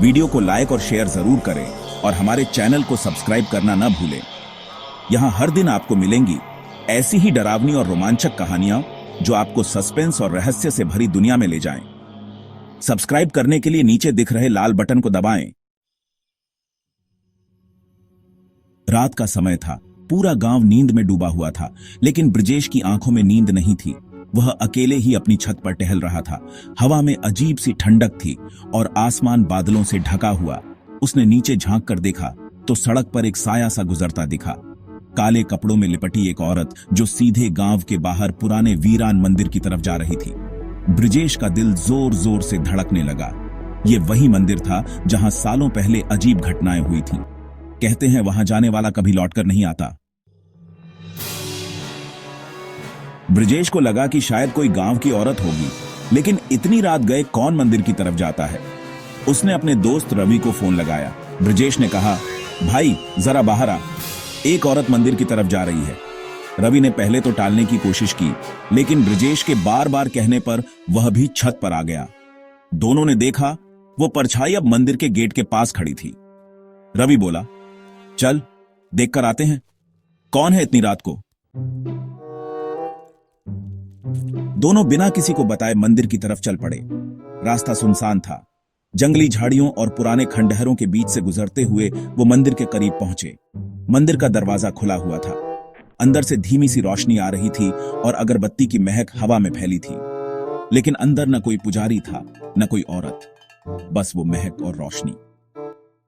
Video को like और share जरूर करें और हमारे चैनल को सब्सक्राइब करना न भूलें। यहाँ हर दिन आपको मिलेंगी ऐसी ही डरावनी और रोमांचक कहानियां जो आपको सस्पेंस और रहस्य से भरी दुनिया में ले जाएं। सब्सक्राइब करने के लिए नीचे दिख रहे लाल बटन को दबाएं। रात का समय था। पूरा गांव नींद में डूबा हुआ था, लेकिन ब्रजेश की आंखों में नींद नहीं थी। वह अकेले ही अपनी छत पर टहल रहा था। हवा में अजीब सी ठंडक थी और आसमान बादलों से ढका हुआ। उसने नीचे झांक कर देखा तो सड़क पर एक साया सा गुजरता दिखा। काले कपड़ों में लिपटी एक औरत जो सीधे गांव के बाहर पुराने वीरान मंदिर की तरफ जा रही थी। ब्रजेश का दिल जोर जोर से धड़कने लगा। ये वही मंदिर था जहां सालों पहले अजीब घटनाएं हुई थीं। कहते हैं वहां जाने वाला कभी लौटकर नहीं आता। ब्रजेश को लगा कि शायद कोई गांव की औरत होगी, लेकिन इतनी रात गए कौन मंदिर की तरफ जाता है। उसने अपने दोस्त रवि को फोन लगाया। ब्रजेश ने कहा, भाई जरा बाहर आ, एक औरत मंदिर की तरफ जा रही है। रवि ने पहले तो टालने की कोशिश की, लेकिन ब्रजेश के बार बार कहने पर वह भी छत पर आ गया। दोनों ने देखा वो परछाई अब मंदिर के गेट के पास खड़ी थी। रवि बोला, चल देखकर आते हैं, कौन है इतनी रात को। दोनों बिना किसी को बताए मंदिर की तरफ चल पड़े। रास्ता सुनसान था। जंगली झाड़ियों और पुराने खंडहरों के बीच से गुजरते हुए वो मंदिर के करीब पहुंचे। मंदिर का दरवाजा खुला हुआ था। अंदर से धीमी सी रोशनी आ रही थी और अगरबत्ती की महक हवा में फैली थी, लेकिन अंदर न कोई पुजारी था न कोई औरत, बस वो महक और रोशनी।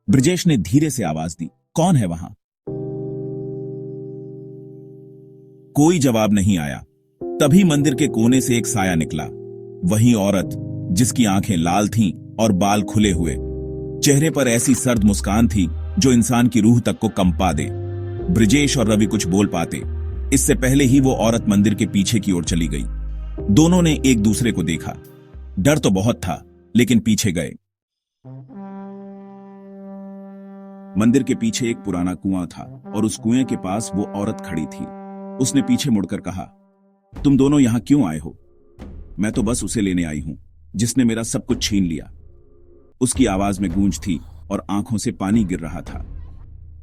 ब्रजेश ने धीरे से आवाज दी, कौन है वहां। कोई जवाब नहीं आया। तभी मंदिर के कोने से एक साया निकला। वही औरत जिसकी आंखें लाल थीं और बाल खुले हुए। चेहरे पर ऐसी सर्द मुस्कान थी जो इंसान की रूह तक को कंपा दे। ब्रजेश और रवि कुछ बोल पाते इससे पहले ही वो औरत मंदिर के पीछे की ओर चली गई। दोनों ने एक दूसरे को देखा। डर तो बहुत था, लेकिन पीछे गए। मंदिर के पीछे एक पुराना कुआं था और उस कुएं के पास वो औरत खड़ी थी। उसने पीछे मुड़कर कहा, तुम दोनों यहां क्यों आए हो। मैं तो बस उसे लेने आई हूं जिसने मेरा सब कुछ छीन लिया। उसकी आवाज में गूंज थी और आंखों से पानी गिर रहा था।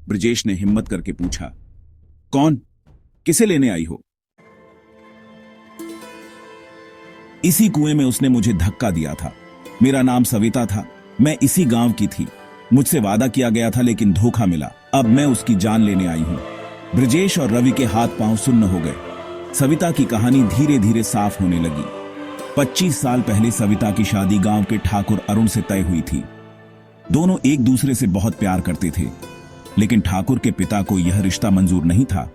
ब्रजेश ने हिम्मत करके पूछा, कौन, किसे लेने आई हो। इसी कुएं में उसने मुझे धक्का दिया था। मेरा नाम सविता था। मैं इसी गांव की थी। मुझसे वादा किया गया था, लेकिन धोखा मिला। अब मैं उसकी जान लेने आई हूं। ब्रजेश और रवि के हाथ पांव सुन्न हो गए। सविता की कहानी धीरे धीरे साफ होने लगी। 25 साल पहले सविता की शादी गांव के ठाकुर अरुण से तय हुई थी। दोनों एक दूसरे से बहुत प्यार करते थे, लेकिन ठाकुर के पिता को यह रिश्ता मंजूर नहीं था।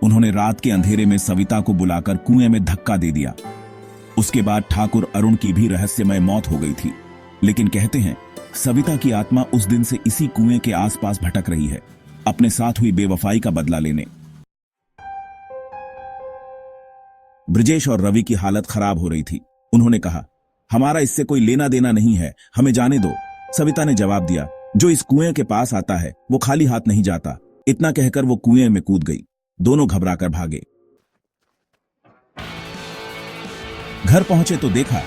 उन्होंने रात के अंधेरे में सविता को बुलाकर कुएं में धक्का दे दिया। उसके बाद ठाकुर अरुण की भी रहस्यमय मौत हो गई थी। लेकिन कहते हैं सविता की आत्मा उस दिन से इसी कुएं के आसपास भटक रही है, अपने साथ हुई बेवफाई का बदला लेने। ब्रजेश और रवि की हालत खराब हो रही थी। उन्होंने कहा, हमारा इससे कोई लेना देना नहीं है, हमें जाने दो। सविता ने जवाब दिया, जो इस कुएं के पास आता है वो खाली हाथ नहीं जाता। इतना कहकर वो कुएं में कूद गई। दोनों घबराकर भागे। घर पहुंचे तो देखा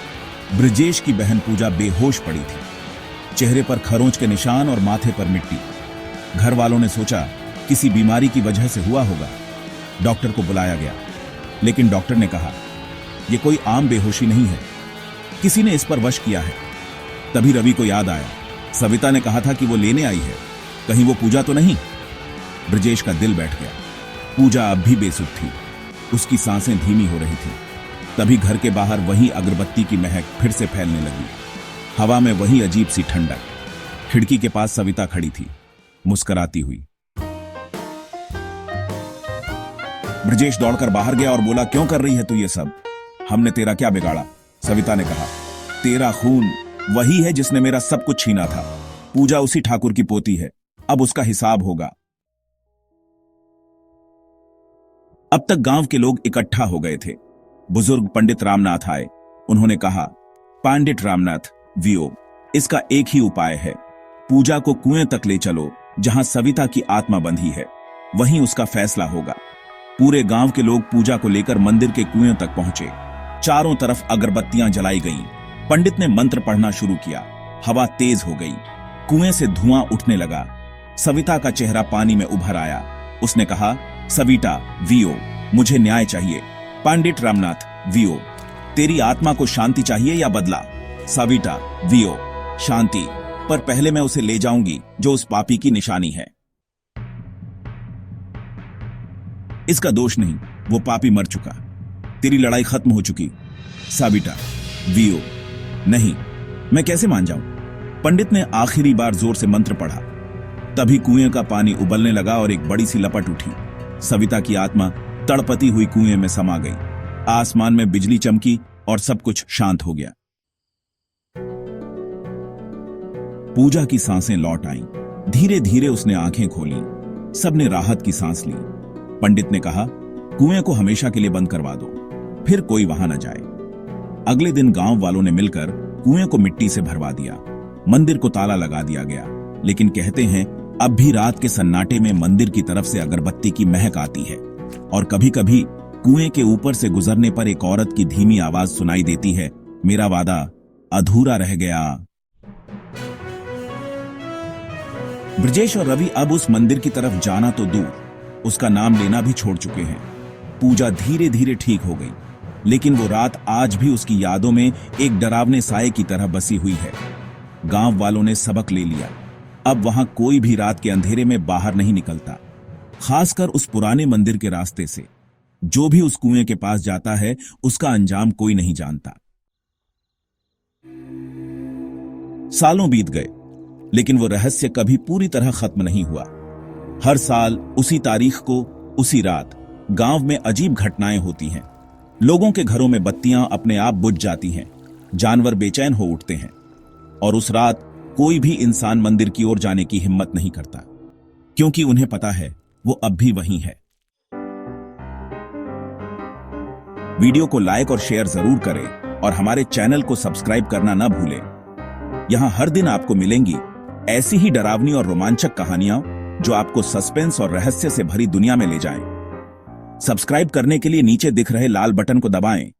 ब्रजेश की बहन पूजा बेहोश पड़ी थी। चेहरे पर खरोंच के निशान और माथे पर मिट्टी। घर वालों ने सोचा किसी बीमारी की वजह से हुआ होगा। डॉक्टर को बुलाया गया, लेकिन डॉक्टर ने कहा, यह कोई आम बेहोशी नहीं है, किसी ने इस पर वश किया है। तभी रवि को याद आया, सविता ने कहा था कि वो लेने आई है, कहीं वो पूजा तो नहीं। ब्रजेश का दिल बैठ गया। पूजा अब भी बेसुध थी। उसकी सांसें धीमी हो रही थी। तभी घर के बाहर वही अगरबत्ती की महक फिर से फैलने लगी। हवा में वही अजीब सी ठंडक। खिड़की के पास सविता खड़ी थी, मुस्कुराती हुई। ब्रजेश दौड़कर बाहर गया और बोला, क्यों कर रही है तू ये सब। हमने तेरा क्या बिगाड़ा। सविता ने कहा, तेरा खून वही है जिसने मेरा सब कुछ छीना था। पूजा उसी ठाकुर की पोती है, अब उसका हिसाब होगा। अब तक गांव के लोग इकट्ठा हो गए थे। बुजुर्ग पंडित रामनाथ आए। उन्होंने कहा, पंडित रामनाथ, वियोग, इसका एक ही उपाय है। पूजा को कुएं तक ले चलो जहां सविता की आत्मा बंधी है, वहीं उसका फैसला होगा। पूरे गांव के लोग पूजा को लेकर मंदिर के कुएं तक पहुंचे। चारों तरफ अगरबत्तियां जलाई गईं। पंडित ने मंत्र पढ़ना शुरू किया। हवा तेज हो गई। कुएं से धुआं उठने लगा। सविता का चेहरा पानी में उभर आया। उसने कहा, सविता, वीओ, मुझे न्याय चाहिए। पंडित रामनाथ, वीओ, तेरी आत्मा को शांति चाहिए या बदला? सविता, वीओ, शांति, पर पहले मैं उसे ले जाऊंगी जो उस पापी की निशानी है। इसका दोष नहीं, वो पापी मर चुका। तेरी लड़ाई खत्म हो चुकी। सविता, वीओ, नहीं, मैं कैसे मान जाऊं? पंडित ने आखिरी बार जोर से मंत्र पढ़ा। तभी कुएं का पानी उबलने लगा और एक बड़ी सी लपट उठी। सविता की आत्मा तड़पती हुई कुएं में समा गई। आसमान में बिजली चमकी और सब कुछ शांत हो गया। पूजा की सांसें लौट आईं। धीरे धीरे उसने आंखें खोली। सबने राहत की सांस ली। पंडित ने कहा, कुएं को हमेशा के लिए बंद करवा दो, फिर कोई वहां न जाए। अगले दिन गांव वालों ने मिलकर कुएं को मिट्टी से भरवा दिया। मंदिर को ताला लगा दिया गया, लेकिन कहते हैं अब भी रात के सन्नाटे में मंदिर की तरफ से अगरबत्ती की महक आती है और कभी कभी कुएं के ऊपर से गुजरने पर एक औरत की धीमी आवाज सुनाई देती है, मेरा वादा अधूरा रह गया। ब्रजेश और रवि अब उस मंदिर की तरफ जाना तो दूर, उसका नाम लेना भी छोड़ चुके हैं। पूजा धीरे धीरे ठीक हो गई, लेकिन वो रात आज भी उसकी यादों में एक डरावने साए की तरह बसी हुई है। गांव वालों ने सबक ले लिया। अब वहां कोई भी रात के अंधेरे में बाहर नहीं निकलता, खासकर उस पुराने मंदिर के रास्ते से। जो भी उस कुएं के पास जाता है उसका अंजाम कोई नहीं जानता। सालों बीत गए, लेकिन वो रहस्य कभी पूरी तरह खत्म नहीं हुआ। हर साल उसी तारीख को, उसी रात गांव में अजीब घटनाएं होती हैं। लोगों के घरों में बत्तियां अपने आप बुझ जाती हैं, जानवर बेचैन हो उठते हैं, और उस रात कोई भी इंसान मंदिर की ओर जाने की हिम्मत नहीं करता, क्योंकि उन्हें पता है वो अब भी वहीं है। वीडियो को लाइक और शेयर जरूर करें और हमारे चैनल को सब्सक्राइब करना न भूलें। यहां हर दिन आपको मिलेंगी ऐसी ही डरावनी और रोमांचक कहानियां जो आपको सस्पेंस और रहस्य से भरी दुनिया में ले जाएं। सब्सक्राइब करने के लिए नीचे दिख रहे लाल बटन को दबाएं